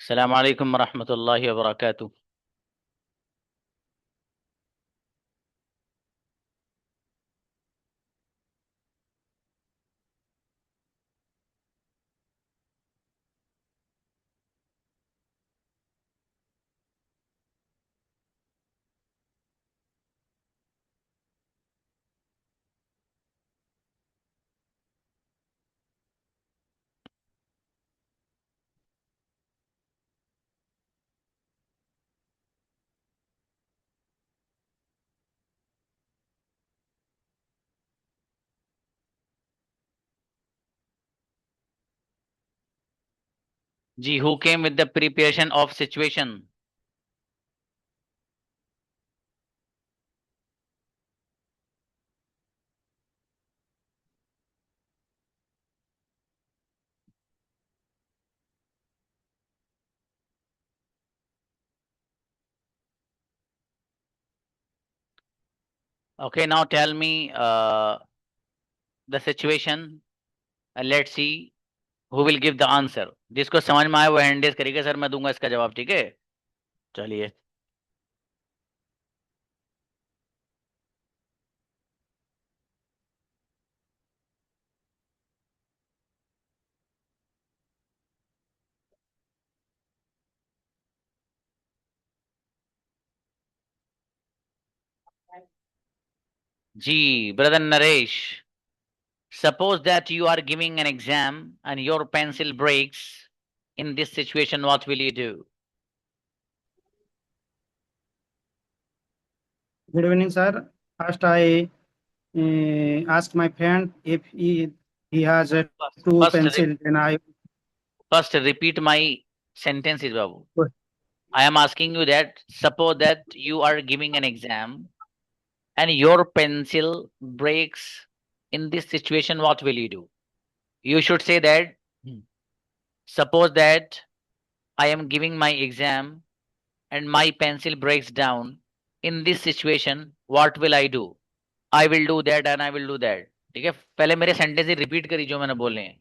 अस्सलाम वालेकुम रहमतुल्लाहि व बरकातुहू। जी, who came with the preparation of situation. Okay, now tell me the situation, let's see who will give the answer. जिसको समझ में आए वो हैंड रेज करेगा, सर मैं दूंगा इसका जवाब, ठीक है? चलिए। जी brother Naresh, suppose that you are giving an exam and your pencil breaks. In this situation, what will you do? Good evening, sir. First, I ask my friend if he has two First, pencil. Then I first repeat my sentences, Babu. I am asking you that suppose that you are giving an exam and your pencil breaks. In this situation, what will you do? You should say that, suppose that I am giving my exam and my pencil breaks down. In this situation, what will I do? I will do that and I will do that. ठीक है, पहले मेरे sentence repeat करिए जो मैंने बोले हैं,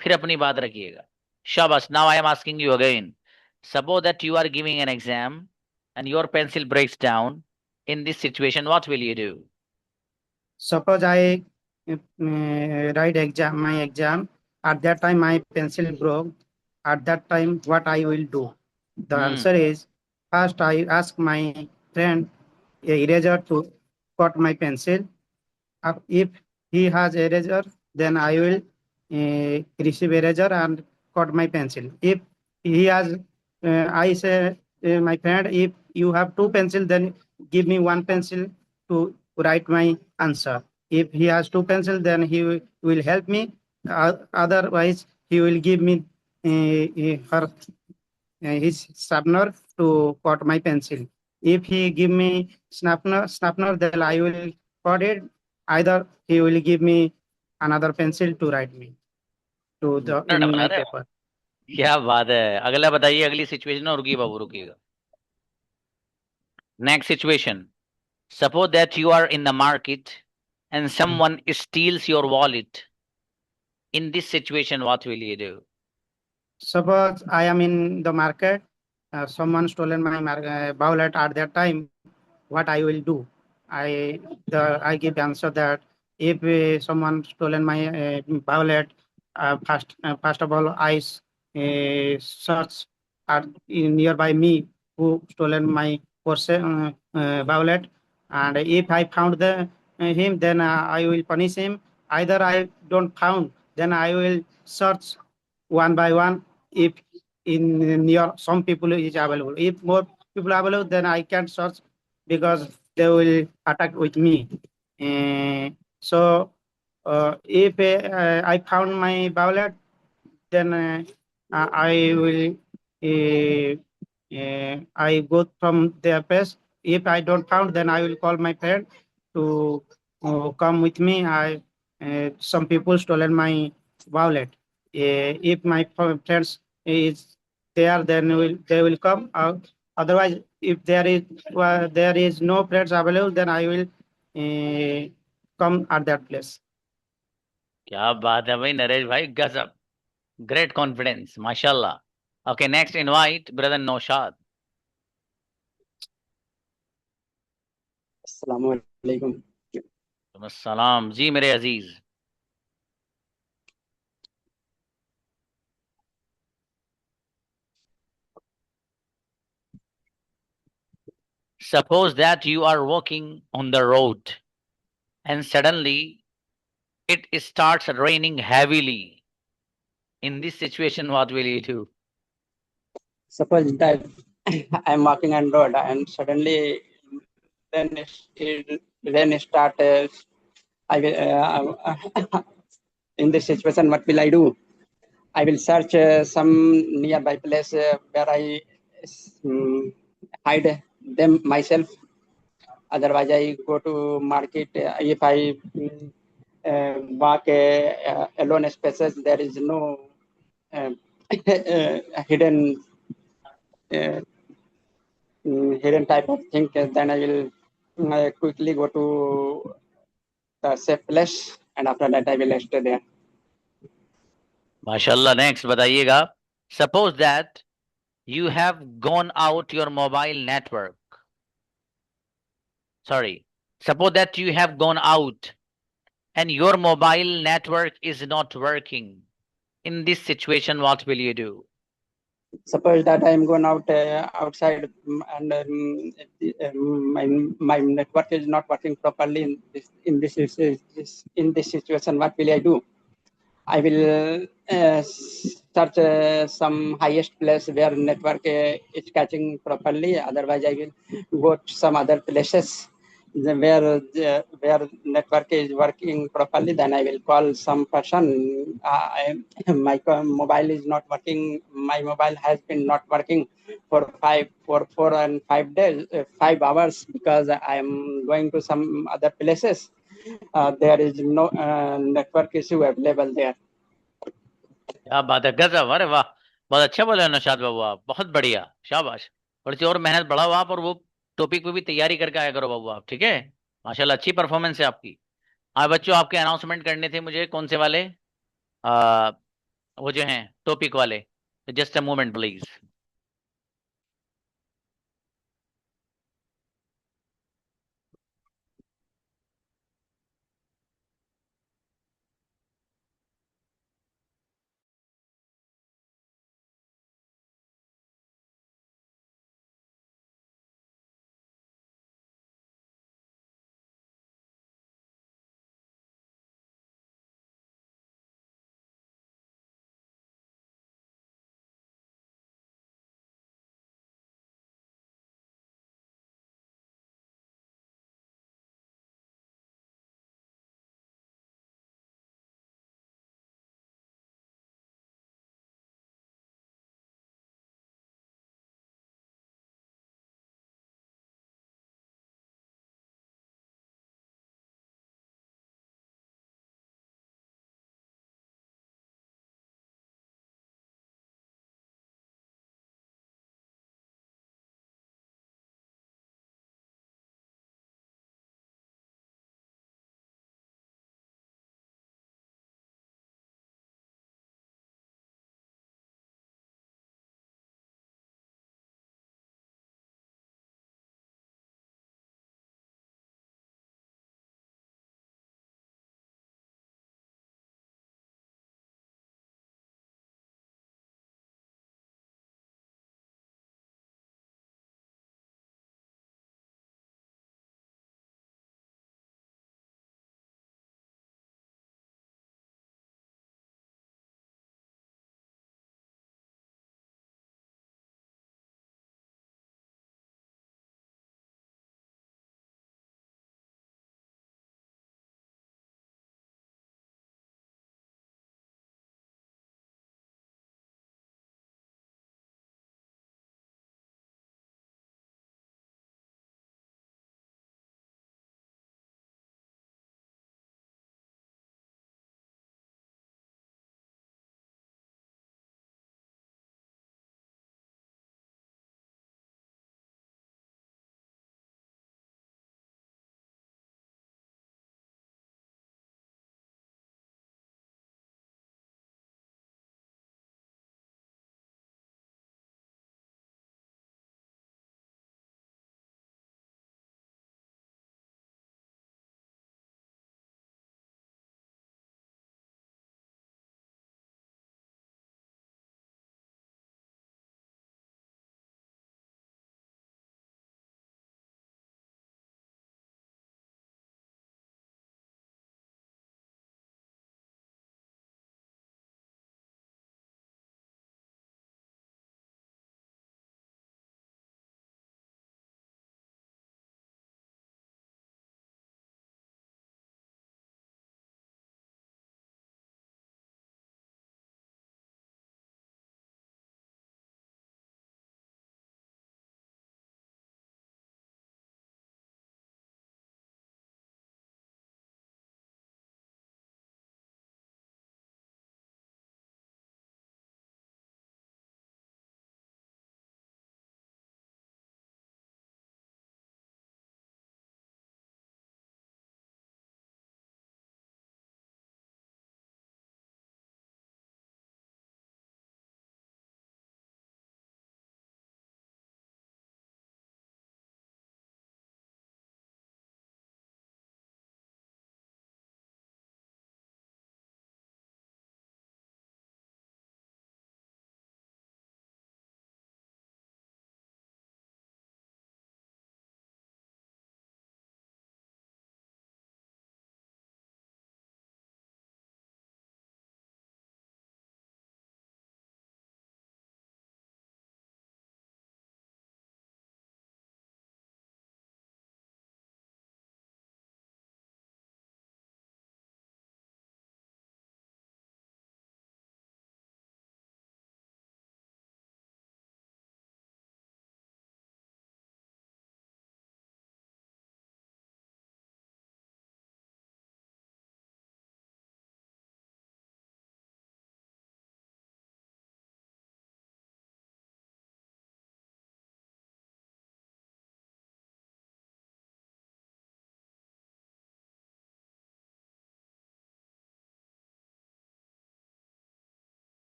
फिर अपनी बात रखिएगा। शाबाश। Now I am asking you again, suppose that you are giving an exam and your pencil breaks down. In this situation, what will you do? suppose I write exam my exam. At that time, my pencil broke. At that time, what I will do? The Hmm. answer is first I ask my friend a eraser to cut my pencil. If he has eraser, then I will receive eraser and cut my pencil. If he has, I say my friend, if you have two pencil, then give me one pencil to write my answer. If he has two pencil, then he will help me. Otherwise, he will give me her his sharpener to cut my pencil. If he give me sharpener, then I will cut it. Either he will give me another pencil to write me to the minute in बना my रहे हो, paper. क्या बात है। अगला बताइए, अगली situation. रुकिए बाबू, रुकिएगा। Next situation, suppose that you are in the market and someone steals your wallet. In this situation, what will you do? Suppose I am in the market, someone stolen my wallet. At that time, what I will do? I give answer that if someone stolen my wallet, first of all search at nearby me who stolen my purse, wallet, and if I found him, then I will punish him. Either I don't found, then I will search one by one. If in near some people is available, if more people are available, then I can search because they will attack with me. If I found my wallet, then I will I go from their place. If I don't found, then I will call my friend to come with me. I Some people stolen my wallet. If my friends is there, then they will come out. Otherwise, if there is no friends available, then I will come at that place. क्या बात है भाई नरेश भाई, गजब। Great confidence, माशाल्लाह। Okay, next invite brother Noshad. अस्सलामुअलैकुम। सलाम जी मेरे अजीज। Suppose that you are walking on the road and suddenly it starts raining heavily. In this situation, what will you do? Suppose that I'm walking on road and suddenly then start. I will in this situation. What will I do? I will search some nearby place where I hide them myself. Otherwise, I go to market. If I walk alone spaces, there is no uh, hidden uh, hidden type of thing. Then I will quickly go to the safe place, and after that I will stay there. Mashallah, next बताइएगा. Suppose that you have gone out your mobile network. Sorry. Suppose that you have gone out and your mobile network is not working. In this situation, what will you do? Suppose that I am going out outside and my network is not working properly in this situation. What will I do? I will search some highest place where network is catching properly. Otherwise, I will go to some other places where network is working properly. Then I will call some person. My mobile is not working. My mobile has been not working for 4 and 5 days, 5 hours, because I am going to some other places. There is no network issue available there. क्या बात है, गजब, अरे वाह, बहुत अच्छा बोले नौशाद बाबू, आप बहुत बढ़िया, शाबाश। थोड़ी सी और मेहनत बढ़ाओ आप, और वो टॉपिक पे भी तैयारी करके आया करो बाबू आप, ठीक है। माशाल्लाह, अच्छी परफॉर्मेंस है आपकी। हाँ बच्चों, आपके अनाउंसमेंट करने थे मुझे, कौन से वाले? आ, वो जो हैं टॉपिक वाले, just a moment please.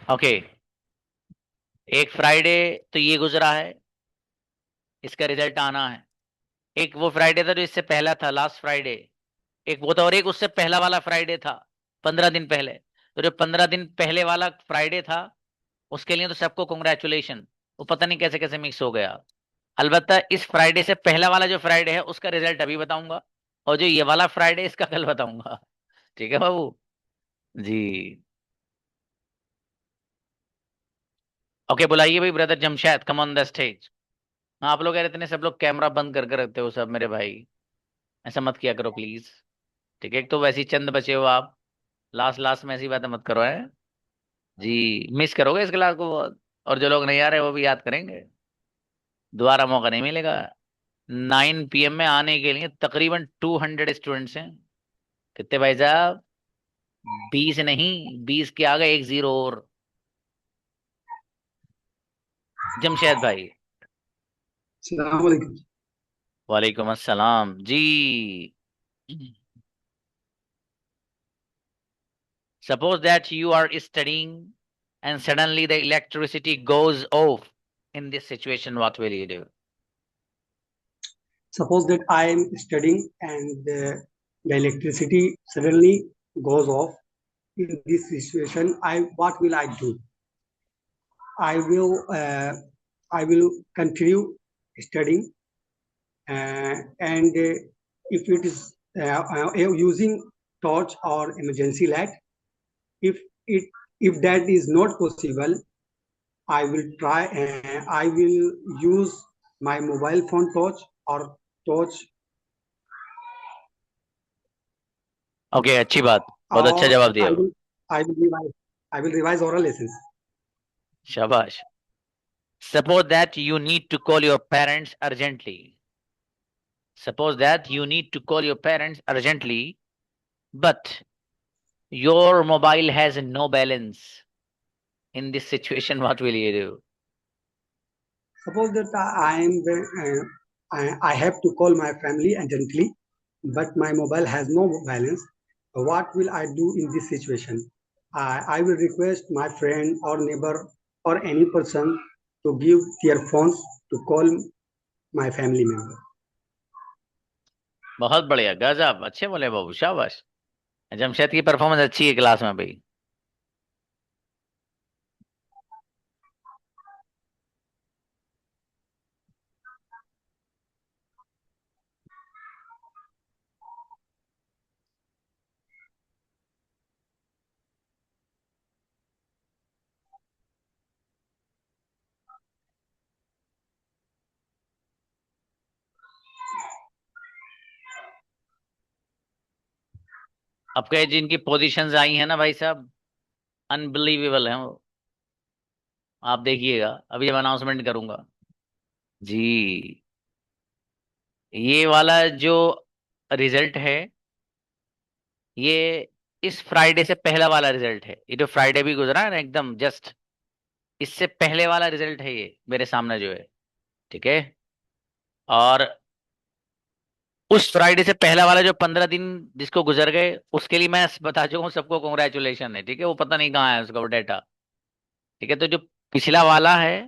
Okay, एक फ्राइडे तो ये गुजरा है, इसका रिजल्ट आना है। एक वो फ्राइडे था जो इससे पहला था, लास्ट फ्राइडे, एक वो था, और एक उससे पहला वाला फ्राइडे था 15 दिन पहले। तो जो 15 दिन पहले वाला फ्राइडे था उसके लिए तो सबको कॉन्ग्रेचुलेशन। वो पता नहीं कैसे कैसे मिक्स हो गया। अलबत्ता इस फ्राइडे से पहला वाला जो फ्राइडे है उसका रिजल्ट अभी बताऊंगा, और जो ये वाला फ्राइडे इसका कल बताऊंगा। ठीक है बाबू जी। ओके, बुलाइए भाई brother Jamshed, come on the stage. हाँ, आप लोग यार इतने सब लोग कैमरा बंद करके रखते हो सब मेरे भाई, ऐसा मत किया करो प्लीज। ठीक है, एक तो वैसे ही चंद बचे हो आप, लास्ट लास्ट में ऐसी बातें मत करो है जी, मिस करोगे इस क्लास को बहुत। और जो लोग नहीं आ रहे वो भी याद करेंगे, दोबारा मौका नहीं मिलेगा। 9 PM में आने के लिए तकरीबन 200 स्टूडेंट्स हैं। कितने भाई साहब? 20 नहीं, 20 के आगे एक जीरो और। जमशेद भाई। अस्सलाम वालेकुम। वालेकुम अस्सलाम जी। Suppose that you are studying and suddenly the electricity goes off. In this situation, what will you do? Suppose that I am studying and the electricity suddenly goes off. In this situation, what will I do? I will I will continue studying, and if it is using torch or emergency light, if it if that is not possible, I will try. I will use my mobile phone torch or torch Okay, अच्छी बात, बहुत अच्छा or जवाब दिया। I will revise. I will revise oral lessons. शाबाश। Suppose that you need to call your parents urgently. Suppose that you need to call your parents urgently, but your mobile has no balance. In this situation, what will you do? Suppose that I have to call my family urgently, but my mobile has no balance. What will I do in this situation? I will request my friend or neighbor or any person to give their phones to call my family member. बहुत बढ़िया, गजब, अच्छे बोले बाबू, शाबाश। जमशेद की performance अच्छी है class में भाई। अब कहे जिनकी पोजीशंस आई हैं ना भाई साहब, अनबिलीवेबल है वो। आप देखिएगा, अभी जब अनाउंसमेंट करूंगा जी। ये वाला जो रिजल्ट है, ये इस फ्राइडे से पहला वाला रिजल्ट है। ये जो फ्राइडे भी गुजरा है ना, एकदम जस्ट इससे पहले वाला रिजल्ट है ये मेरे सामने जो है। ठीक है, और उस फ्राइडे से पहला वाला जो 15 दिन जिसको गुजर गए उसके लिए मैं बता चुका हूँ सबको, कॉन्ग्रेचुलेशन है। ठीक है, वो पता नहीं कहाँ है उसका वो डेटा। ठीक है, तो जो पिछला वाला है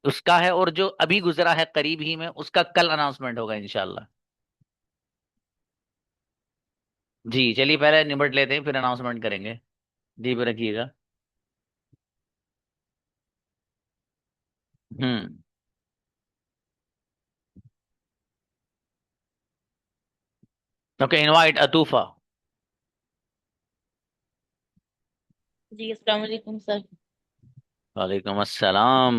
उसका है, और जो अभी गुजरा है करीब ही में उसका कल अनाउंसमेंट होगा इंशाल्लाह। जी चलिए, पहले निपट लेते हैं फिर अनाउंसमेंट करेंगे। जी पे रखिएगा। हम्म। Okay, invite अतूफा। जी अस्सलाम वालेकुम सर। वालेकुम अस्सलाम।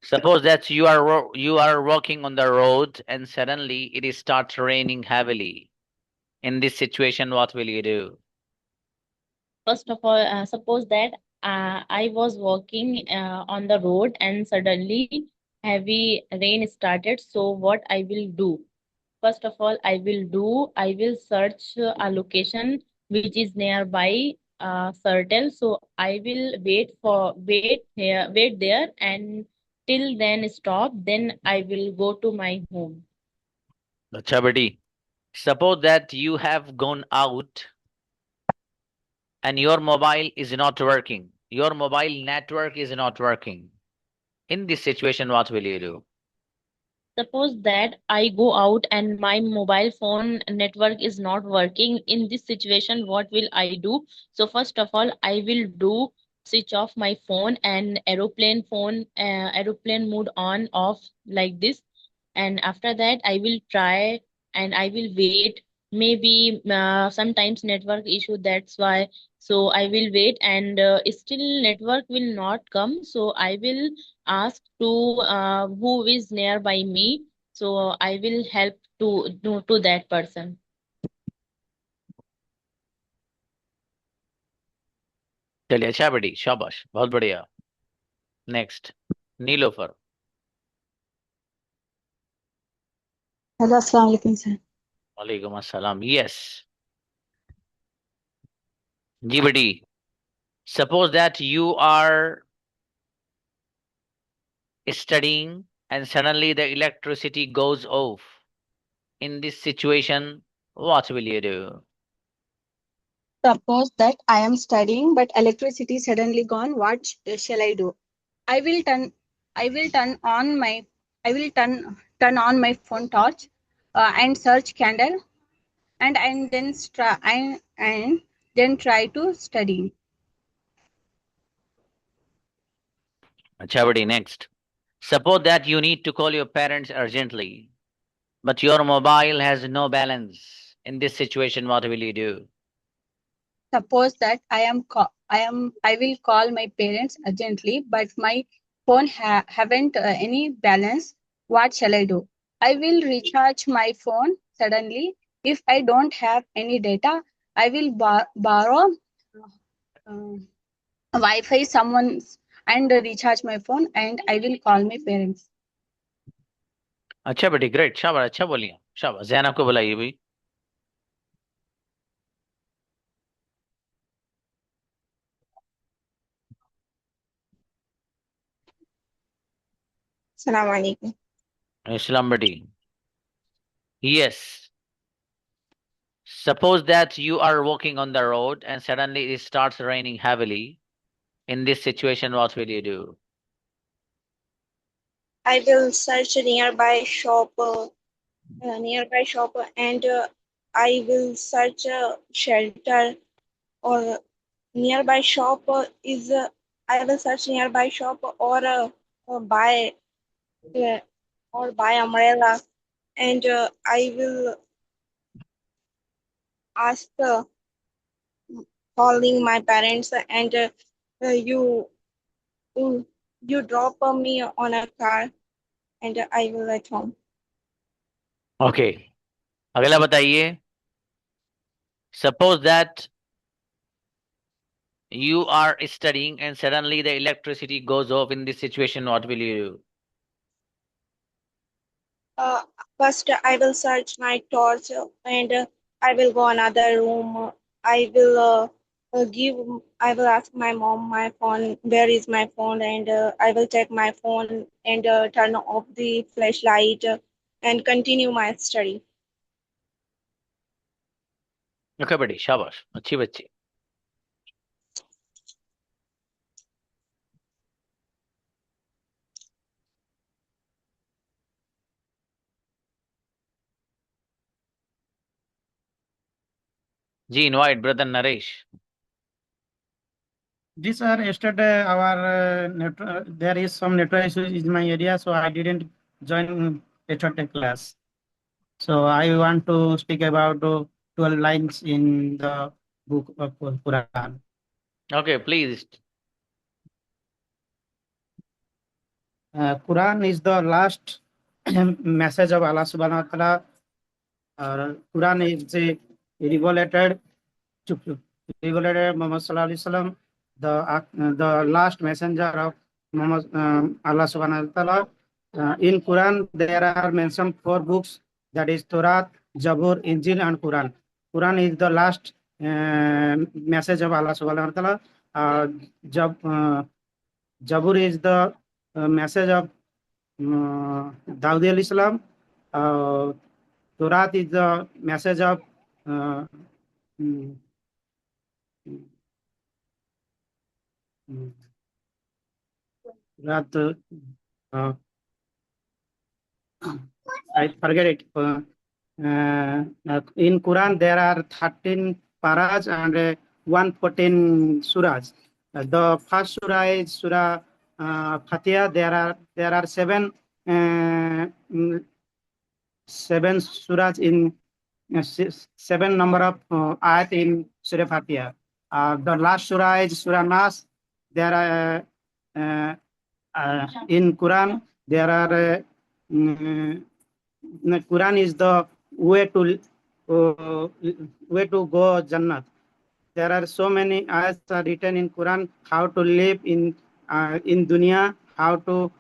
Suppose that you are walking on the road and suddenly it starts raining heavily. In this situation, what will you do? First of all, suppose that I was walking on the road and suddenly heavy rain started. So what I will do? First of all, I will search a location which is nearby Certel. So I will wait there and till then stop. Then I will go to my home. Acha beti. Suppose that you have gone out and your mobile is not working. Your mobile network is not working. In this situation, what will you do? Suppose that I go out and my mobile phone network is not working. In this situation, what will I do? So first of all, I will do switch off my phone and aeroplane mode on off like this. And after that, I will try and I will wait. Maybe sometimes network issue, that's why. So I will wait and still network will not come. So I will ask to who is nearby me. So I will help to that person. चलिए अच्छा बेटी शाबाश बहुत बढ़िया next Nilofar hello अस्सलाम वालेकुम sir. वालेकुम अस्सलाम यस जी बेटी suppose that you are studying and suddenly the electricity goes off. In this situation, what will you do? Suppose that I am studying, but electricity suddenly gone. What shall I do? I will turn. I will turn on my. I will turn on my phone torch, and search candle, and then try and then try to study. Acha beti, next. Suppose that you need to call your parents urgently, but your mobile has no balance. In this situation, what will you do? Suppose that I will call my parents urgently, but my phone haven't any balance. What shall I do? I will recharge my phone suddenly. If I don't have any data, I will borrow uh, Wi-Fi someone's and recharge my phone, and I will call my parents. अच्छा बेटी great शाबाश अच्छा बोलिए शाबाश जैनब को बुलाइए भाई Assalamu alaikum. Islam बेटी yes suppose that you are walking on the road and suddenly it starts raining heavily in this situation what will you do I will search a nearby shop, and I will search a shelter or nearby shop is. I will search nearby shop or buy umbrella, and I will ask calling my parents, and you you drop me on a car, and I will at home. okay अगला बताइए suppose that you are studying and suddenly the electricity goes off in this situation what will you do First, I will search my torch, and I will go another room. I will I will ask my mom my phone, where is my phone, and I will check my phone and turn off the flashlight and continue my study. okay बेटी शाबाश अच्छी बच्ची जी invite brother Naresh This sir, yesterday our there is some network issues in my area, so I didn't join yesterday class. So I want to speak about 12 lines in the book of Quran. okay please Quran is the last message of Allah Subhanahu wa Taala. Quran is revelated Muhammad Sallallahu Alaihi Wasallam, the last messenger of Muhammad, Allah Subhanahu wa Taala. In Quran, there are mentioned 4 books, that is Torah, Jabur, Injil, and Quran. Quran is the last message of Allah Subhanahu wa Taala. Jabur is the message of Dawud alayhi salam. Torah is the message of That I forget it. In Quran there are 13 paras and 114 surahs. The first surah is Surah Fatiha. There are seven surahs in seven number of ayat in Surah Fatiha. The last surah is Surah Nas. There are in Quran there are Quran is the uh, way to go Jannat. There are so many ayats are written in Quran how to live in dunya, how to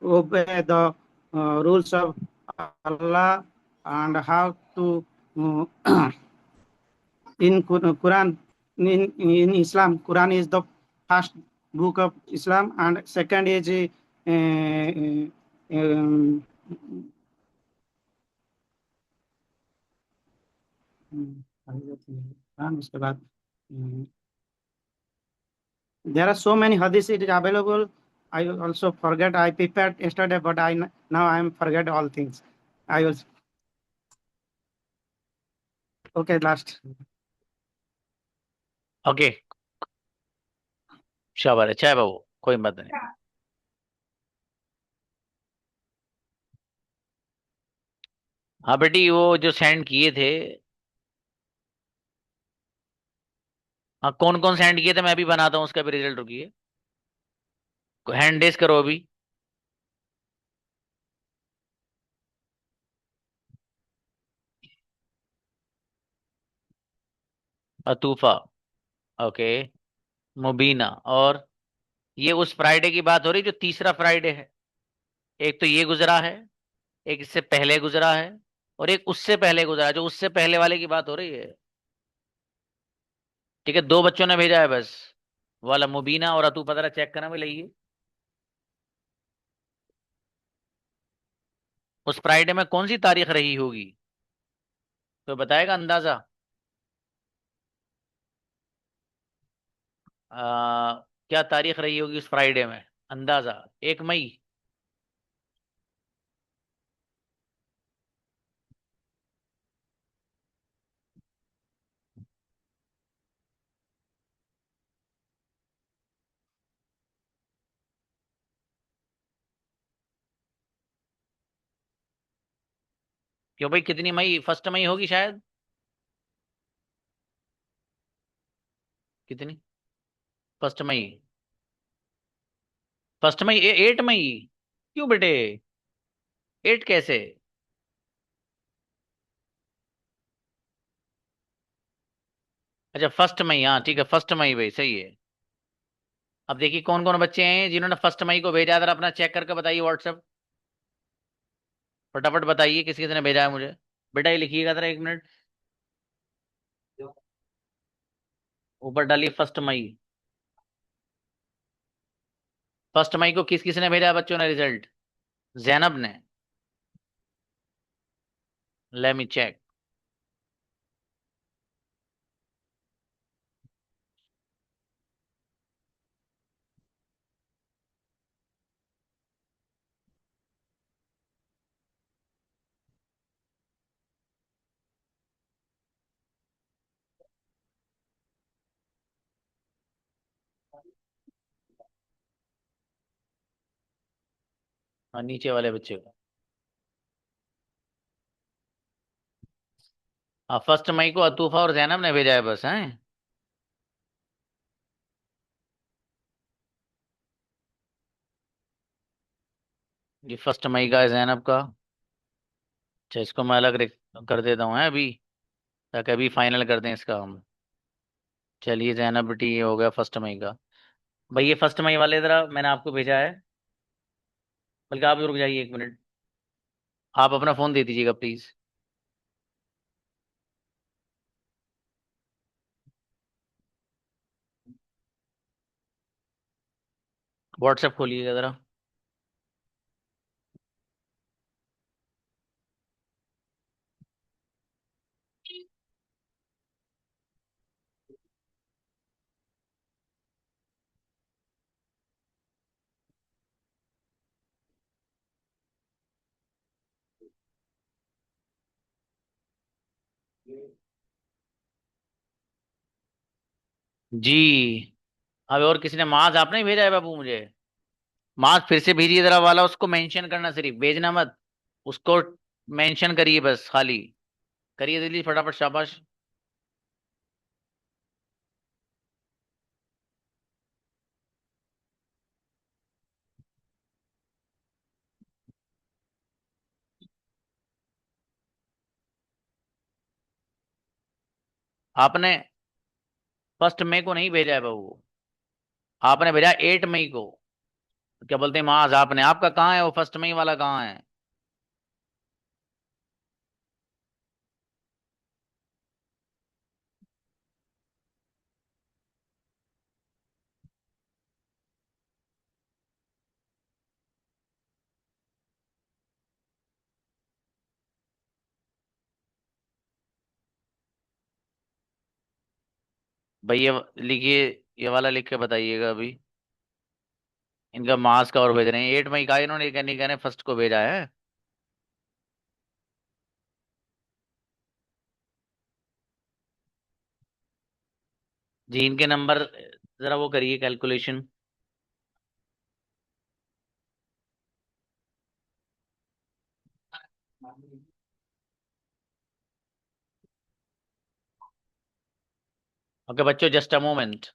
obey the rules of Allah, and how to in Quran in Islam. Quran is the first book of Islam, and second is um, उसके बाद there are so many hadiths it is available. I also forget. I prepared yesterday, but now I am forget all things. I was okay. Last. Okay, शाबाश, अच्छा है बाबू, कोई बात नहीं। हाँ बेटी, वो जो सेंड किए थे, हाँ कौन कौन सेंड किए थे मैं भी बनाता हूँ उसका भी रिजल्ट। रुकिए, हैंड रेस करो अभी। अतूफा, ओके, मुबीना, और ये उस फ्राइडे की बात हो रही जो तीसरा फ्राइडे है। एक तो ये गुजरा है, एक इससे पहले गुजरा है, और एक उससे पहले गुजरा है। जो उससे पहले वाले की बात हो रही है, ठीक है। दो बच्चों ने भेजा है बस, वाला मुबीना और अतूफा। जरा चेक करना, भाई लाइए। उस फ्राइडे में कौन सी तारीख रही होगी, तो बताएगा अंदाजा। क्या तारीख रही होगी उस फ्राइडे में, अंदाजा। 1 मई। क्यों भाई, कितनी मई? 1 मई होगी शायद। कितनी? 1 मई। 1 मई, 8 मई। क्यों बेटे, 8 कैसे? अच्छा 1 मई, हाँ ठीक है, 1 मई भाई, सही है। अब देखिए कौन कौन बच्चे हैं जिन्होंने 1 मई को भेजा। जरा अपना चेक करके बताइए व्हाट्सएप, फटाफट बताइए किस किसने भेजा है मुझे। बेटा ये लिखिएगा जरा, 1 मिनट। ऊपर डालिए 1 मई। 1 मई को किस किसने भेजा है बच्चों ने रिजल्ट? जैनब ने। Let me check. हाँ नीचे वाले बच्चे को। हाँ 1 मई को अतूफा और जैनब ने भेजा है बस, हैं। ये 1 मई का है जैनब का। अच्छा इसको मैं अलग कर देता हूँ, हैं, अभी, ताकि अभी फाइनल कर दें इसका हम। चलिए जैनब बेटी, ये हो गया 1 मई का। भाई ये 1 मई वाले जरा मैंने आपको भेजा है। बल्कि आप रुक जाइए 1 मिनट, आप अपना फोन दे दीजिएगा प्लीज। व्हाट्सएप खोलिएगा जरा। जी। अब और किसी ने माज आपने ही भेजा है बाबू मुझे। माज फिर से भेजिए जरा वाला, उसको मेंशन करना, सिर्फ भेजना मत, उसको मेंशन करिए बस खाली। करिए जल्दी फटाफट, शाबाश। आपने 1 मई को नहीं भेजा है बाबू, आपने भेजा 8 मई को। क्या बोलते हैं माज, आपने, आपका कहाँ है वो 1 मई वाला, कहाँ है? भाई ये लिखिए, ये वाला लिख के बताइएगा अभी। इनका मास का और भेज रहे हैं 8 मई का, इन्होंने कहने कहने 1 को भेजा है। जी इनके नंबर जरा वो करिए कैलकुलेशन। ओके बच्चों, जस्ट अ मोमेंट।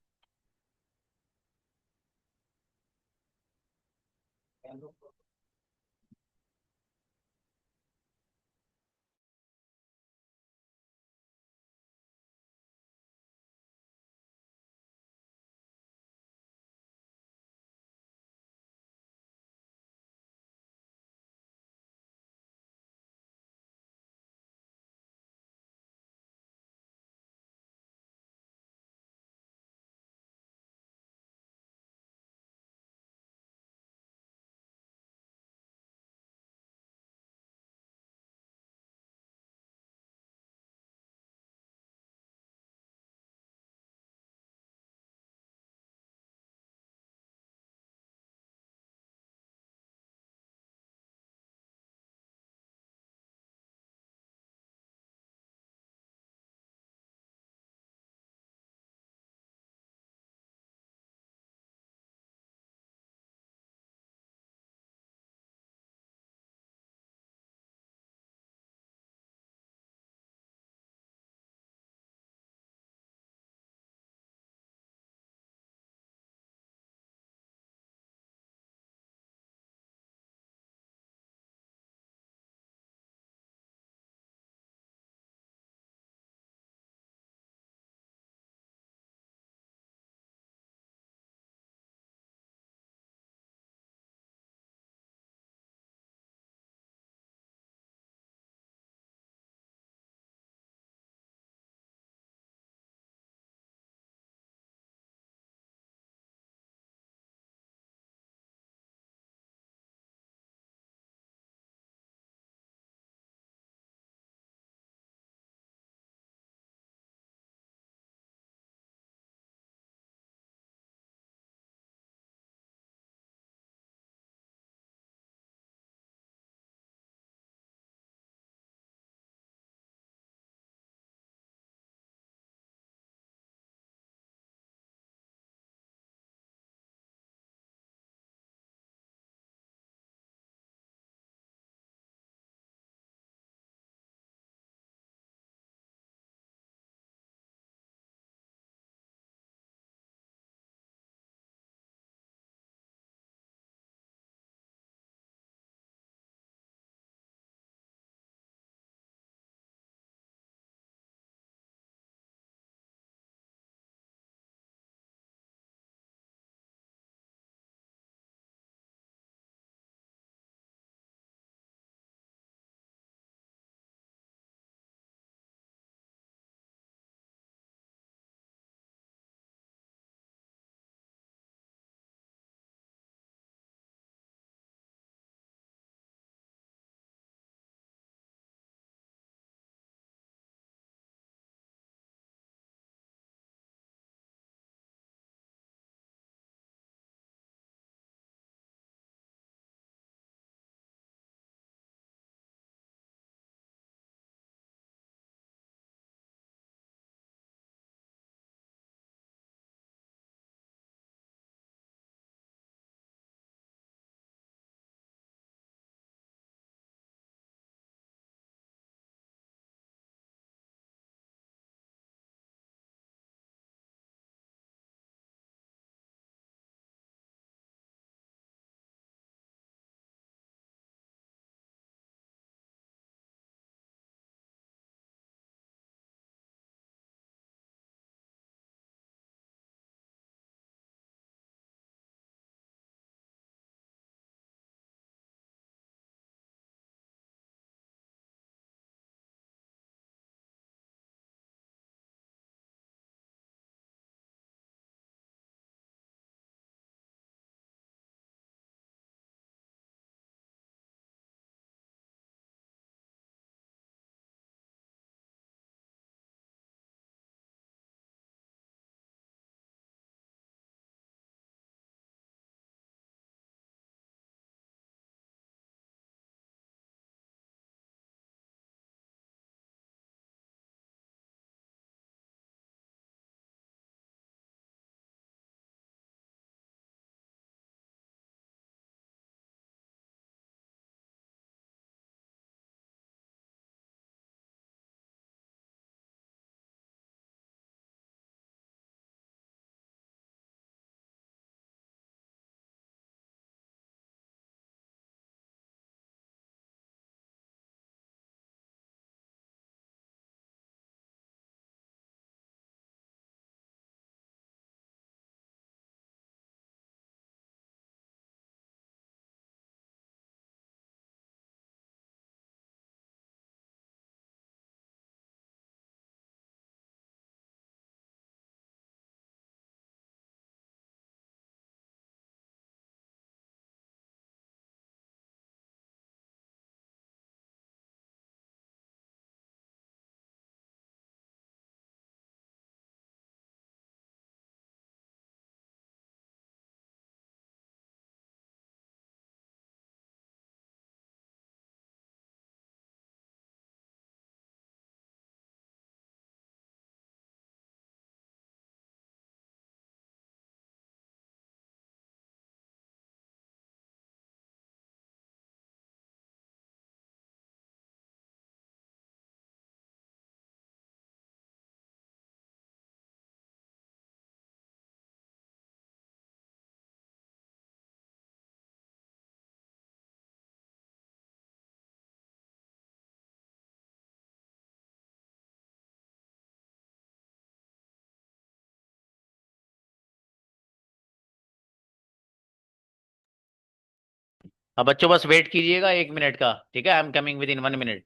अब बच्चों बस वेट कीजिएगा 1 मिनट का, ठीक है? I am coming within 1 minute.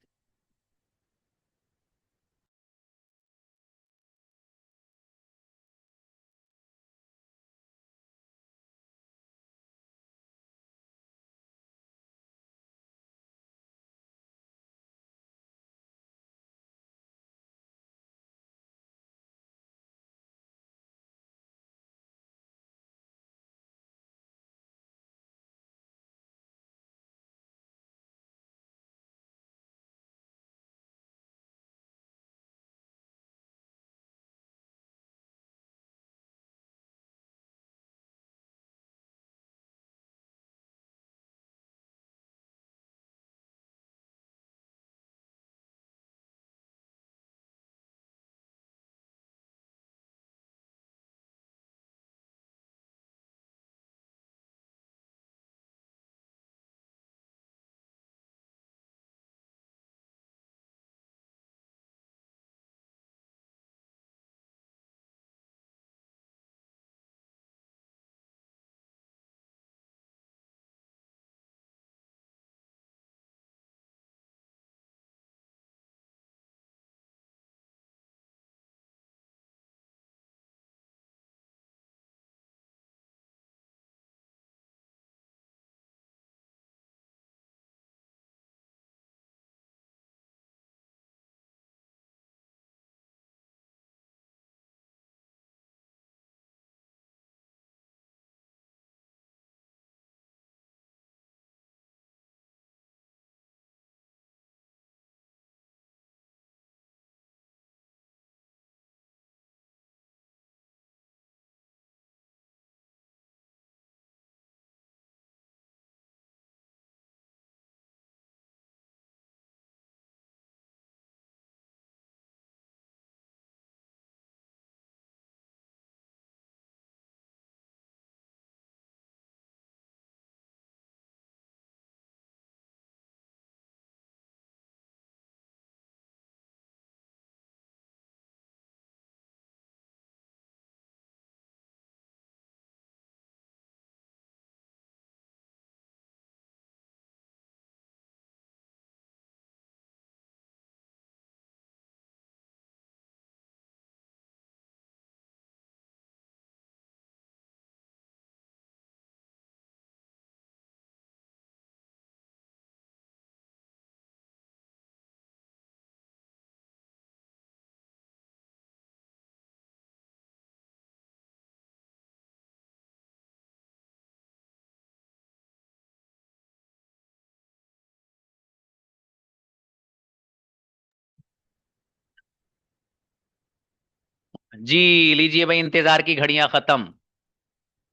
जी लीजिए भाई, इंतजार की घड़ियां खत्म।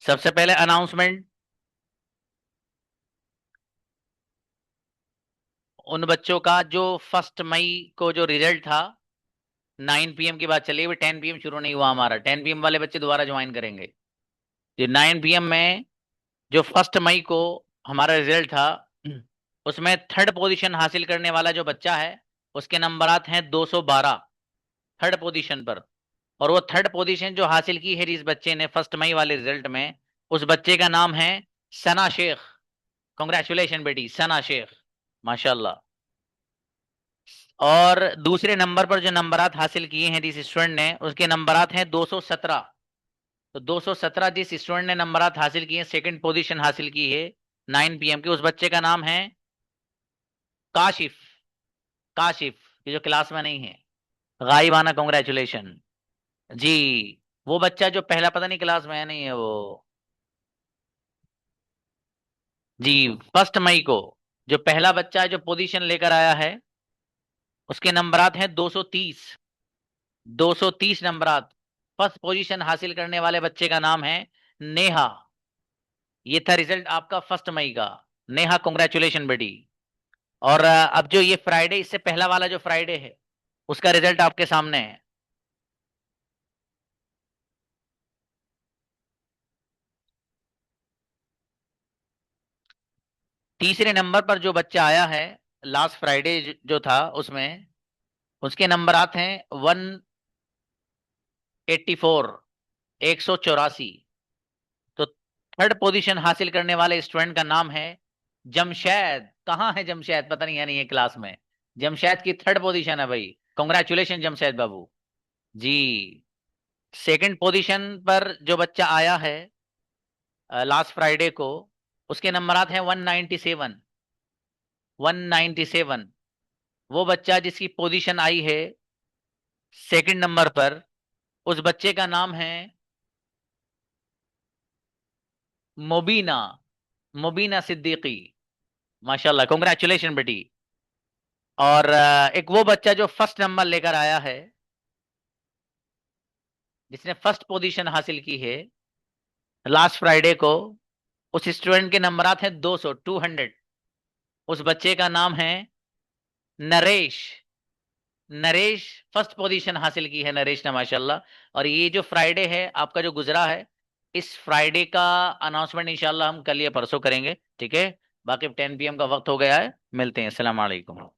सबसे पहले अनाउंसमेंट, उन बच्चों का जो 1 मई को जो रिजल्ट था 9 PM की बात चली, अभी 10 PM शुरू नहीं हुआ हमारा। 10 PM वाले बच्चे दोबारा ज्वाइन करेंगे। ये 9 PM में जो 1 मई को हमारा रिजल्ट था, उसमें थर्ड पोजीशन हासिल करने वाला जो बच्चा है उसके नंबरात हैं 212, थर्ड पोजीशन पर। और वो थर्ड पोजीशन जो हासिल की है इस बच्चे ने 1 मई वाले रिजल्ट में, उस बच्चे का नाम है सना शेख। कॉन्ग्रेचुलेशन बेटी सना शेख, माशाल्लाह। और दूसरे नंबर पर जो नंबरात हासिल किए हैं जिस स्टूडेंट ने, उसके नंबरात हैं 217। तो 217 जिस स्टूडेंट ने नंबरात हासिल किए, सेकंड पोजीशन हासिल की है 9 PM की, उस बच्चे का नाम है काशिफ। काशिफ, ये जो क्लास में नहीं है, गायबाना कॉन्ग्रेचुलेशन जी। वो बच्चा जो पहला, पता नहीं क्लास में है नहीं है वो, जी 1 मई को जो पहला बच्चा है जो पोजीशन लेकर आया है, उसके नंबरात हैं 230। 230 नंबरात, फर्स्ट पोजीशन हासिल करने वाले बच्चे का नाम है नेहा। ये था रिजल्ट आपका 1 मई का। नेहा कॉन्ग्रेचुलेशन बेटी। और अब जो ये फ्राइडे, इससे पहला वाला जो फ्राइडे है, उसका रिजल्ट आपके सामने है। तीसरे नंबर पर जो बच्चा आया है लास्ट फ्राइडे जो था, उसमें उसके नंबर आते हैं 184, 184। तो थर्ड पोजीशन हासिल करने वाले स्टूडेंट का नाम है जमशेद, कहाँ है जमशेद? पता नहीं है, नहीं है क्लास में। जमशेद की थर्ड पोजीशन है भाई, कॉन्ग्रेचुलेशन जमशेद बाबू जी। सेकंड पोजीशन पर जो बच्चा आया है लास्ट फ्राइडे को, उसके नंबरात हैं 197। 197 वो बच्चा जिसकी पोजीशन आई है सेकंड नंबर पर, उस बच्चे का नाम है मुबीना। मुबीना सिद्दीकी, माशाल्लाह, कॉन्ग्रेचुलेशन बेटी। और एक वो बच्चा जो फर्स्ट नंबर लेकर आया है, जिसने फर्स्ट पोजीशन हासिल की है लास्ट फ्राइडे को, उस स्टूडेंट के नंबरात हैं 200, 200। उस बच्चे का नाम है नरेश। नरेश फर्स्ट पोजीशन हासिल की है नरेश ने, माशाल्लाह। और ये जो फ्राइडे है आपका जो गुजरा है, इस फ्राइडे का अनाउंसमेंट इंशाल्लाह हम कल या परसों करेंगे, ठीक है। बाकी 10 PM का वक्त हो गया है, मिलते हैं, अस्सलाम वालेकुम।